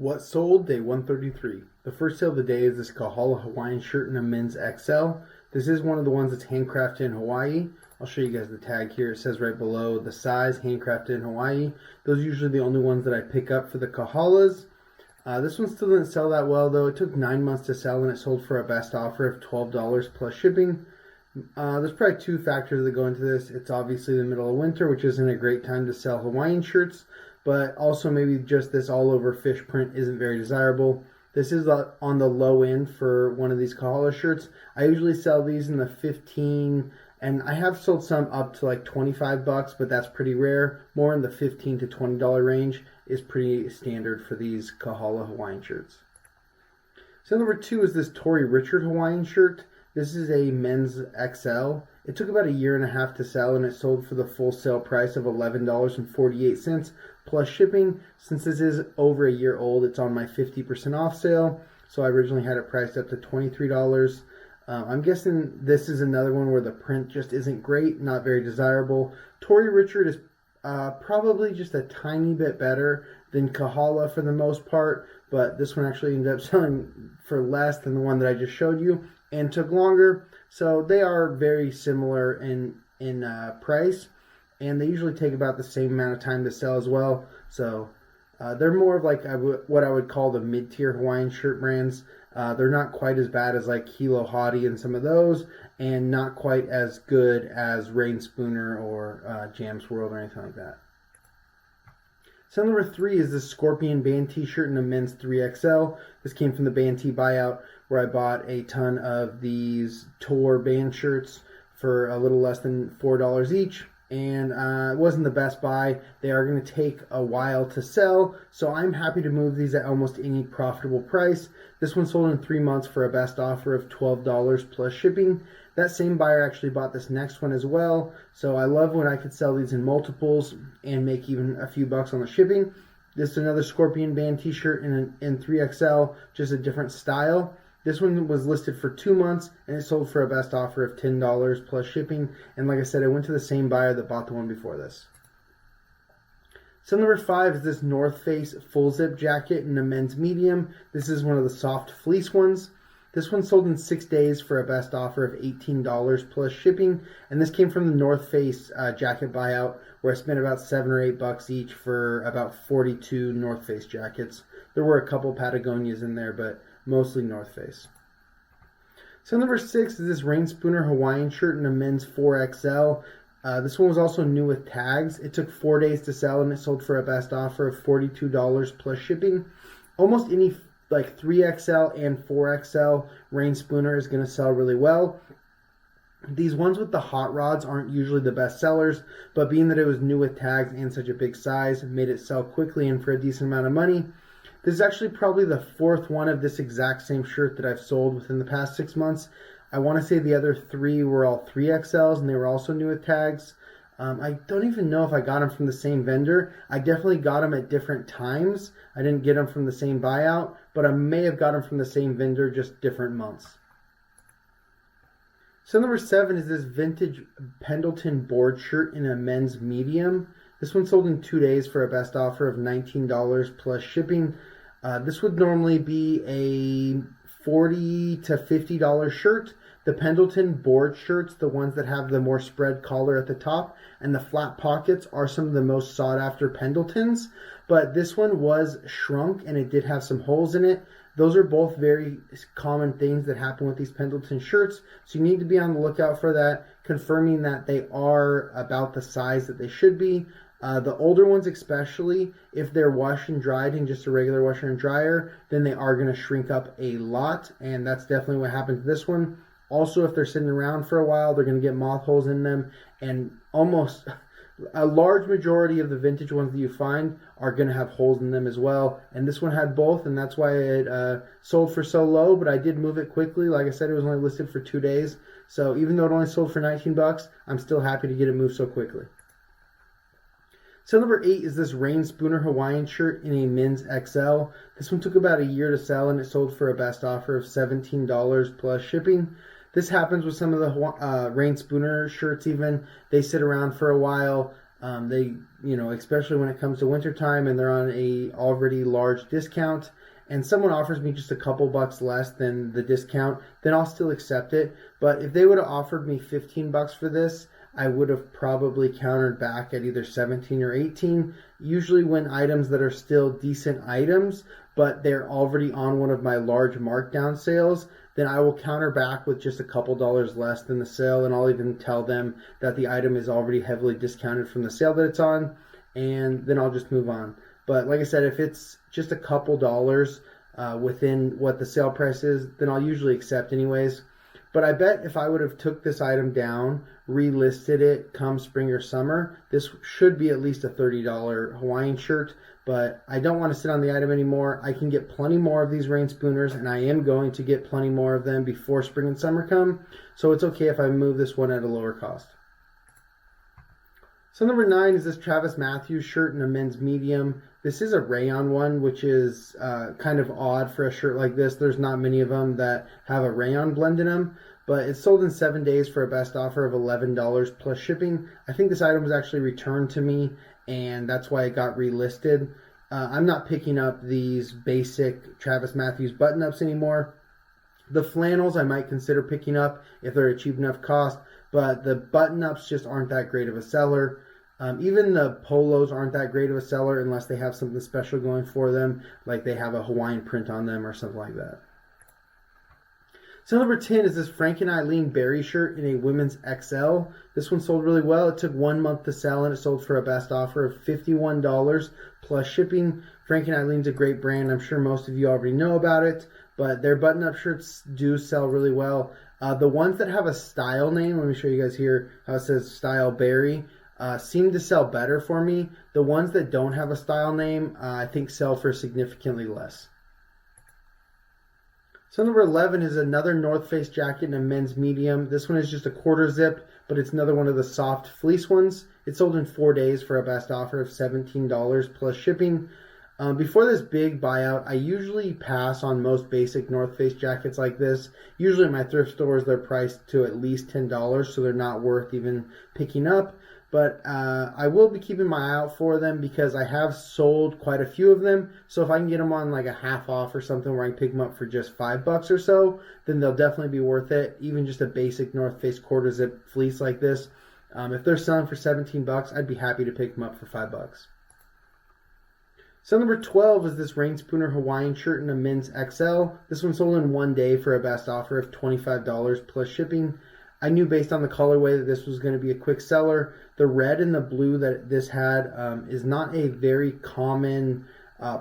What sold? Day 133. The first sale of the day is this Kahala Hawaiian shirt in a men's XL. This is one of the ones that's handcrafted in Hawaii. I'll show you guys the tag here. It says right below the size, handcrafted in Hawaii. Those are usually the only ones that I pick up for the Kahalas. This one still didn't sell that well though. It took 9 months to sell and it sold for a best offer of $12 plus shipping. There's probably two factors that go into this. It's obviously the middle of winter, which isn't a great time to sell Hawaiian shirts, but also maybe just this all over fish print isn't very desirable. This is on the low end for one of these Kahala shirts. I usually sell these in the 15, and I have sold some up to like 25 bucks, but that's pretty rare. More in the $15 to $20 range is pretty standard for these Kahala Hawaiian shirts. So number two is this Tori Richard Hawaiian shirt. This is a men's XL. It took about 1.5 years to sell, and it sold for the full sale price of $11.48 plus shipping. Since this is over 1 year old, it's on my 50% off sale. So I originally had it priced up to $23. I'm guessing this is another one where the print just isn't great, not very desirable. Tori Richard is probably just a tiny bit better than Kahala for the most part, but this one actually ended up selling for less than the one that I just showed you and took longer. So they are very similar in price, and they usually take about the same amount of time to sell as well. So they're more of like what I would call the mid-tier Hawaiian shirt brands. They're not quite as bad as like Hilo Hottie and some of those, and not quite as good as Rain Spooner or Jam's World or anything like that. So number three is this Scorpion band t-shirt in a men's 3XL. This came from the Band T buyout, where I bought a ton of these tour band shirts for a little less than $4 each. And it wasn't the best buy. They are going to take a while to sell, so I'm happy to move these at almost any profitable price. This one sold in 3 months for a best offer of $12 plus shipping. That same buyer actually bought this next one as well, so I love when I could sell these in multiples and make even a few bucks on the shipping. This is another Scorpion band t-shirt in 3XL, just a different style. This one was listed for 2 months, and it sold for a best offer of $10 plus shipping. And like I said, I went to the same buyer that bought the one before this. So number five is this North Face full zip jacket in a men's medium. This is one of the soft fleece ones. This one sold in 6 days for a best offer of $18 plus shipping. And this came from the North Face jacket buyout, where I spent about 7 or 8 bucks each for about 42 North Face jackets. There were a couple Patagonias in there, but mostly North Face. So number six is this Rain Spooner Hawaiian shirt in a men's 4XL. This one was also new with tags. It took 4 days to sell, and it sold for a best offer of $42 plus shipping. Almost any like 3XL and 4XL Rain Spooner is going to sell really well. These ones with the hot rods aren't usually the best sellers, but being that it was new with tags and such a big size, made it sell quickly and for a decent amount of money. This is actually probably the fourth one of this exact same shirt that I've sold within the past 6 months. I want to say the other three were all 3XLs, and they were also new with tags. I don't even know if I got them from the same vendor. I definitely got them at different times. I didn't get them from the same buyout, but I may have got them from the same vendor, just different months. So number seven is this vintage Pendleton board shirt in a men's medium. This one sold in 2 days for a best offer of $19 plus shipping. This would normally be a $40 to $50 shirt. The Pendleton board shirts, the ones that have the more spread collar at the top and the flat pockets, are some of the most sought after Pendletons. But this one was shrunk and it did have some holes in it. Those are both very common things that happen with these Pendleton shirts. So you need to be on the lookout for that, confirming that they are about the size that they should be. The older ones especially, if they're washed and dried in just a regular washer and dryer, then they are going to shrink up a lot, and that's definitely what happened to this one. Also, if they're sitting around for a while, they're going to get moth holes in them, and almost a large majority of the vintage ones that you find are going to have holes in them as well, and this one had both, and that's why it sold for so low, but I did move it quickly. Like I said, it was only listed for 2 days, so even though it only sold for 19 bucks, I'm still happy to get it moved so quickly. So number eight is this Rain Spooner Hawaiian shirt in a men's XL. This one took about 1 year to sell, and it sold for a best offer of $17 plus shipping. This happens with some of the Rain Spooner shirts even. They sit around for a while. They, especially when it comes to wintertime and they're on a already large discount, and someone offers me just a couple bucks less than the discount, then I'll still accept it. But if they would have offered me 15 bucks for this, I would have probably countered back at either 17 or 18. Usually when items that are still decent items, but they're already on one of my large markdown sales, then I will counter back with just a couple dollars less than the sale, and I'll even tell them that the item is already heavily discounted from the sale that it's on, and then I'll just move on. But like I said, if it's just a couple dollars within what the sale price is, then I'll usually accept anyways. But I bet if I would have took this item down, relisted it come spring or summer, this should be at least a $30 Hawaiian shirt. But I don't want to sit on the item anymore. I can get plenty more of these rain spooners, and I am going to get plenty more of them before spring and summer come. So it's okay if I move this one at a lower cost. So number 9 is this Travis Matthews shirt in a men's medium. This is a rayon one, which is kind of odd for a shirt like this. There's not many of them that have a rayon blend in them, but it's sold in 7 days for a best offer of $11 plus shipping. I think this item was actually returned to me, and that's why it got relisted. I'm not picking up these basic Travis Matthews button-ups anymore. The flannels I might consider picking up if they're a cheap enough cost, but the button-ups just aren't that great of a seller. Even the polos aren't that great of a seller unless they have something special going for them, like they have a Hawaiian print on them or something like that. So number 10 is this Frank and Eileen Berry shirt in a women's XL. This one sold really well. It took 1 month to sell, and it sold for a best offer of $51 plus shipping. Frank and Eileen's a great brand. I'm sure most of you already know about it, but their button-up shirts do sell really well. The ones that have a style name, let me show you guys here how it says Style Berry, seem to sell better for me. The ones that don't have a style name, I think sell for significantly less. So number 11 is another North Face jacket in a men's medium. This one is just a quarter zip, but it's another one of the soft fleece ones. It sold in 4 days for a best offer of $17 plus shipping. Before this big buyout, I usually pass on most basic North Face jackets like this. Usually in my thrift stores, they're priced to at least $10, so they're not worth even picking up. But I will be keeping my eye out for them because I have sold quite a few of them. So if I can get them on like a half off or something where I can pick them up for just $5 or so, then they'll definitely be worth it. Even just a basic North Face quarter zip fleece like this. If they're selling for $17, I'd be happy to pick them up for $5. So number 12 is this Rain Spooner Hawaiian shirt in a men's XL. This one sold in 1 day for a best offer of $25 plus shipping. I knew based on the colorway that this was going to be a quick seller. The red and the blue that this had is not a very common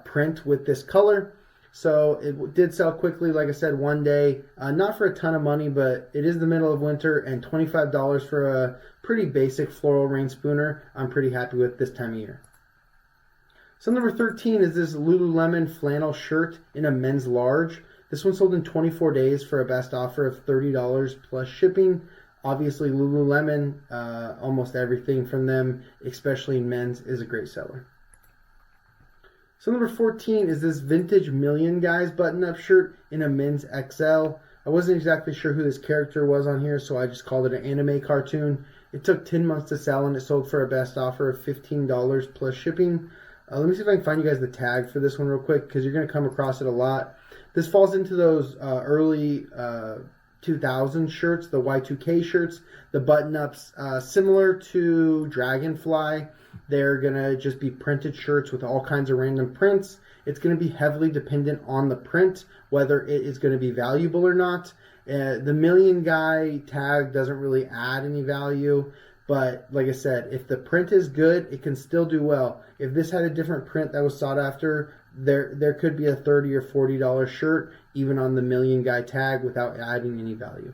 print with this color. So it did sell quickly, like I said, 1 day. Not for a ton of money, but it is the middle of winter, and $25 for a pretty basic floral rain spooner, I'm pretty happy with this time of year. So number 13 is this Lululemon flannel shirt in a men's large. This one sold in 24 days for a best offer of $30 plus shipping. Obviously, Lululemon, almost everything from them, especially in men's, is a great seller. So number 14 is this vintage Million Guys button-up shirt in a men's XL. I wasn't exactly sure who this character was on here, so I just called it an anime cartoon. It took 10 months to sell, and it sold for a best offer of $15 plus shipping. Let me see if I can find you guys the tag for this one real quick, because you're going to come across it a lot. This falls into those early 2000 shirts, the Y2K shirts, the button-ups, similar to Dragonfly. They're going to just be printed shirts with all kinds of random prints. It's going to be heavily dependent on the print, whether it is going to be valuable or not. The Million Guy tag doesn't really add any value. But like I said, if the print is good, it can still do well. If this had a different print that was sought after, there could be a $30 or $40 shirt, even on the Million Guy tag, without adding any value.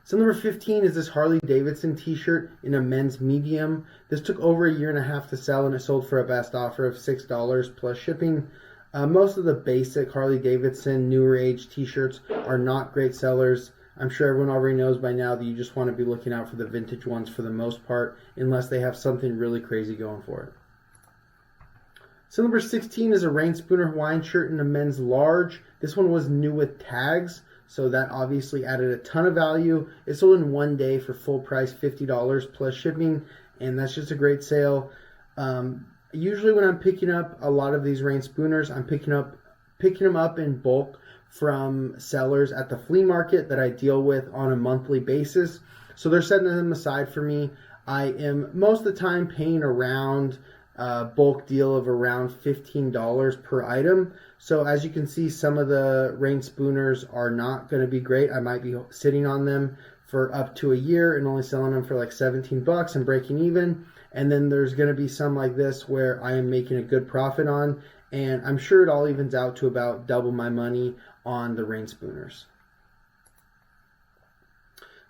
So number 15 is this Harley Davidson t-shirt in a men's medium. This took over 1.5 years to sell, and it sold for a best offer of $6 plus shipping. Most of the basic Harley Davidson newer age t-shirts are not great sellers. I'm sure everyone already knows by now that you just want to be looking out for the vintage ones for the most part, unless they have something really crazy going for it. So number 16 is a Rain Spooner Hawaiian shirt in a men's large. This one was new with tags, So that obviously added a ton of value. It sold in one day for full price, $50 plus shipping, and that's just a great sale. Usually when I'm picking up a lot of these rain spooners, I'm picking them up in bulk from sellers at the flea market that I deal with on a monthly basis. So they're setting them aside for me. I am most of the time paying around a bulk deal of around $15 per item. So as you can see, some of the rain spooners are not going to be great. I might be sitting on them for up to a year and only selling them for like 17 bucks and breaking even. And then there's going to be some like this where I am making a good profit on, and I'm sure it all evens out to about double my money on the rain spooners.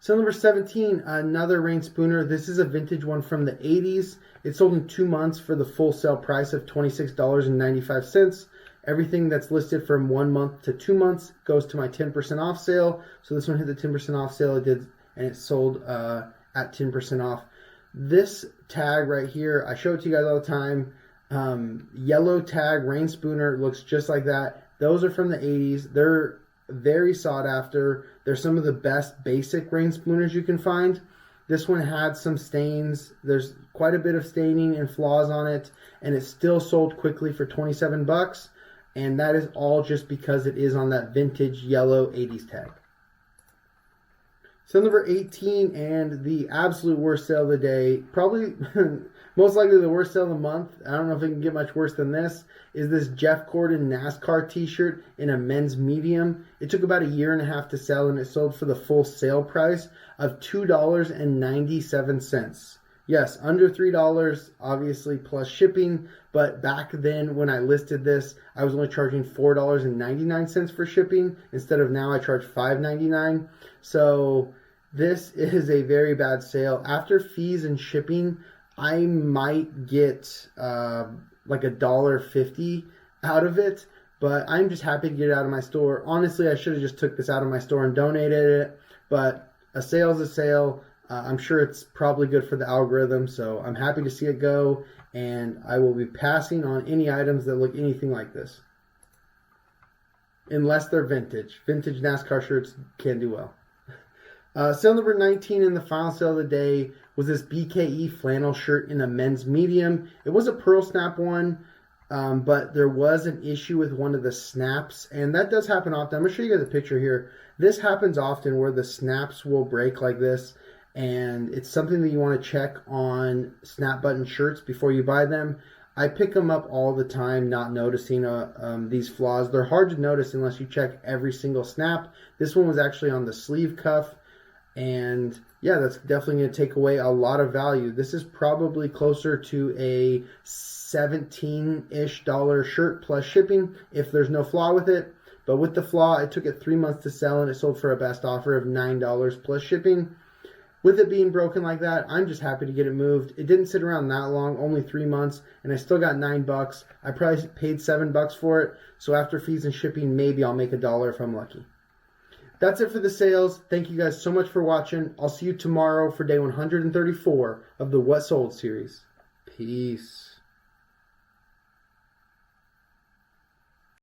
So number 17, another rain spooner. This is a vintage one from the 80s. It sold in 2 months for the full sale price of $26.95. Everything that's listed from 1 month to 2 months goes to my 10% off sale. So this one hit the 10% off sale. It did, and it sold at 10% off. This tag right here, I show it to you guys all the time. Yellow tag rain spooner, looks just like that. Those are from the 80s. They're very sought after. They're some of the best basic rain spooners you can find. This one had some stains. There's quite a bit of staining and flaws on it, and it still sold quickly for 27 bucks. And that is all just because it is on that vintage yellow 80s tag. So number 18, and the absolute worst sale of the day, probably most likely the worst sale of the month, I don't know if it can get much worse than this, is this Jeff Gordon NASCAR t-shirt in a men's medium. It took about a year and a half to sell, and it sold for the full sale price of $2.97. Yes, under $3, obviously, plus shipping. But back then when I listed this, I was only charging $4.99 for shipping. Instead of now I charge $5.99. So this is a very bad sale. After fees and shipping, I might get like $1.50 out of it. But I'm just happy to get it out of my store. Honestly, I should have just took this out of my store and donated it. But a sale is a sale. I'm sure it's probably good for the algorithm, so I'm happy to see it go, and I will be passing on any items that look anything like this. Unless they're vintage. Vintage NASCAR shirts can do well. Sale number 19 in the final sale of the day was this BKE flannel shirt in a men's medium. It was a pearl snap one, but there was an issue with one of the snaps, and that does happen often. I'm going to show you guys a picture here. This happens often where the snaps will break like this. And it's something that you want to check on snap button shirts before you buy them. I pick them up all the time, not noticing these flaws. They're hard to notice unless you check every single snap. This one was actually on the sleeve cuff. And yeah, that's definitely going to take away a lot of value. This is probably closer to a $17-ish shirt plus shipping if there's no flaw with it. But with the flaw, it took it 3 months to sell, and it sold for a best offer of $9 plus shipping. With it being broken like that, I'm just happy to get it moved. It didn't sit around that long, only 3 months, and I still got $9. I probably paid $7 for it, so after fees and shipping, maybe I'll make $1 if I'm lucky. That's it for the sales. Thank you guys so much for watching. I'll see you tomorrow for day 134 of the What Sold series. Peace.